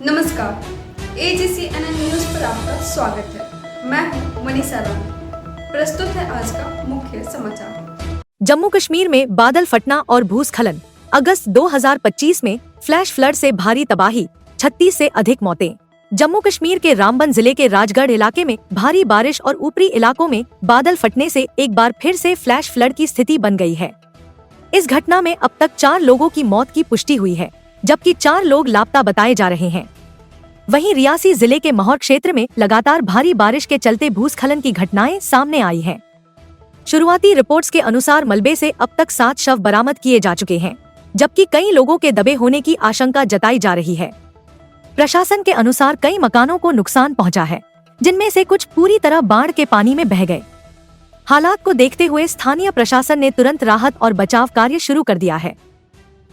नमस्कार, AGCNN news पर आपका स्वागत है। मैं हूं मनीषा रानी। प्रस्तुत है आज का मुख्य समाचार। जम्मू कश्मीर में बादल फटना और भूस्खलन। अगस्त 2025 में फ्लैश फ्लड से भारी तबाही, 36 से अधिक मौतें। जम्मू कश्मीर के रामबन जिले के राजगढ़ इलाके में भारी बारिश और ऊपरी इलाकों में बादल फटने से एक बार फिर से फ्लैश फ्लड की स्थिति बन गई है। इस घटना में अब तक 4 लोगों की मौत की पुष्टि हुई है, जबकि 4 लोग लापता बताए जा रहे हैं। वहीं रियासी जिले के महौर क्षेत्र में लगातार भारी बारिश के चलते भूस्खलन की घटनाएं सामने आई हैं। शुरुआती रिपोर्ट्स के अनुसार मलबे से अब तक 7 शव बरामद किए जा चुके हैं, जबकि कई लोगों के दबे होने की आशंका जताई जा रही है। प्रशासन के अनुसार कई मकानों को नुकसान पहुंचा है, जिनमें से कुछ पूरी तरह बाढ़ के पानी में बह गए। हालात को देखते हुए स्थानीय प्रशासन ने तुरंत राहत और बचाव कार्य शुरू कर दिया है।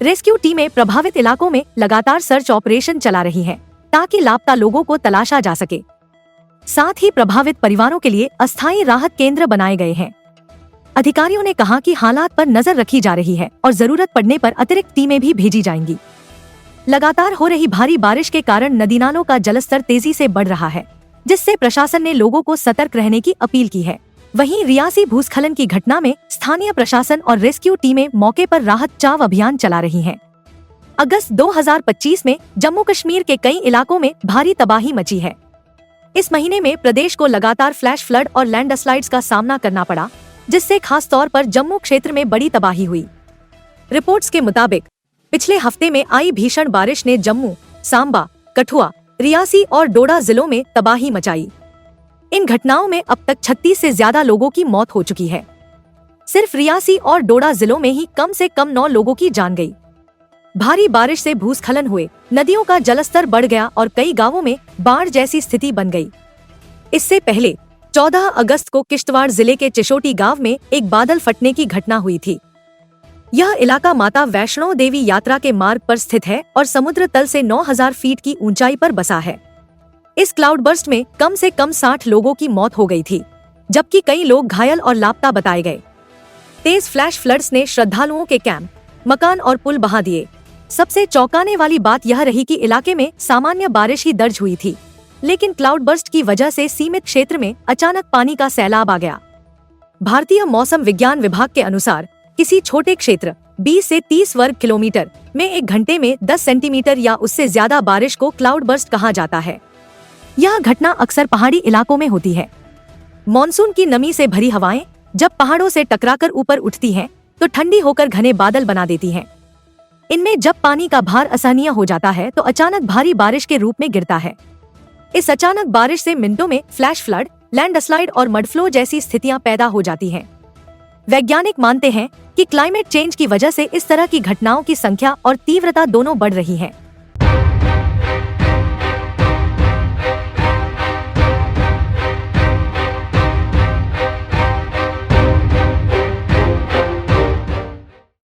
रेस्क्यू टीमें प्रभावित इलाकों में लगातार सर्च ऑपरेशन चला रही हैं, ताकि लापता लोगों को तलाशा जा सके। साथ ही प्रभावित परिवारों के लिए अस्थायी राहत केंद्र बनाए गए हैं। अधिकारियों ने कहा कि हालात पर नजर रखी जा रही है और जरूरत पड़ने पर अतिरिक्त टीमें भी भेजी जाएंगी। लगातार हो रही भारी बारिश के कारण नदी नालों का जलस्तर तेजी से बढ़ रहा है, जिससे प्रशासन ने लोगों को सतर्क रहने की अपील की है। वहीं रियासी भूस्खलन की घटना में स्थानीय प्रशासन और रेस्क्यू टीमें मौके पर राहत बचाव अभियान चला रही हैं। अगस्त 2025 में जम्मू कश्मीर के कई इलाकों में भारी तबाही मची है। इस महीने में प्रदेश को लगातार फ्लैश फ्लड और लैंडस्लाइड्स का सामना करना पड़ा, जिससे खास तौर पर जम्मू क्षेत्र में बड़ी तबाही हुई। रिपोर्ट्स के मुताबिक पिछले हफ्ते में आई भीषण बारिश ने जम्मू, सांबा, कठुआ, रियासी और डोडा जिलों में तबाही मचाई। इन घटनाओं में अब तक 36 से ज्यादा लोगों की मौत हो चुकी है। सिर्फ रियासी और डोडा जिलों में ही कम से कम 9 लोगों की जान गई। भारी बारिश से भूस्खलन हुए, नदियों का जलस्तर बढ़ गया और कई गांवों में बाढ़ जैसी स्थिति बन गई। इससे पहले 14 अगस्त को किश्तवाड़ जिले के चिशोटी गांव में एक बादल फटने की घटना हुई थी। यह इलाका माता वैष्णो देवी यात्रा के मार्ग पर स्थित है और समुद्र तल से 9000 फीट की ऊंचाई पर बसा है। इस क्लाउड बर्स्ट में कम से कम 60 लोगों की मौत हो गई थी, जबकि कई लोग घायल और लापता बताए गए। तेज फ्लैश फ्लड्स ने श्रद्धालुओं के कैंप, मकान और पुल बहा दिए। सबसे चौंकाने वाली बात यह रही कि इलाके में सामान्य बारिश ही दर्ज हुई थी, लेकिन क्लाउड बर्स्ट की वजह से सीमित क्षेत्र में अचानक पानी का सैलाब आ गया। भारतीय मौसम विज्ञान विभाग के अनुसार किसी छोटे क्षेत्र 20 से 30 वर्ग किलोमीटर में 1 घंटे में 10 सेंटीमीटर या उससे ज्यादा बारिश को क्लाउड बर्स्ट कहा जाता है। यह घटना अक्सर पहाड़ी इलाकों में होती है। मॉनसून की नमी से भरी हवाएं जब पहाड़ों से टकराकर ऊपर उठती हैं, तो ठंडी होकर घने बादल बना देती हैं। इनमें जब पानी का भार असहनीय हो जाता है तो अचानक भारी बारिश के रूप में गिरता है। इस अचानक बारिश से मिनटों में फ्लैश फ्लड, लैंडस्लाइड और मडफ्लो जैसी स्थितियां पैदा हो जाती हैं। वैज्ञानिक मानते हैं कि क्लाइमेट चेंज की वजह से इस तरह की घटनाओं की संख्या और तीव्रता दोनों बढ़ रही है।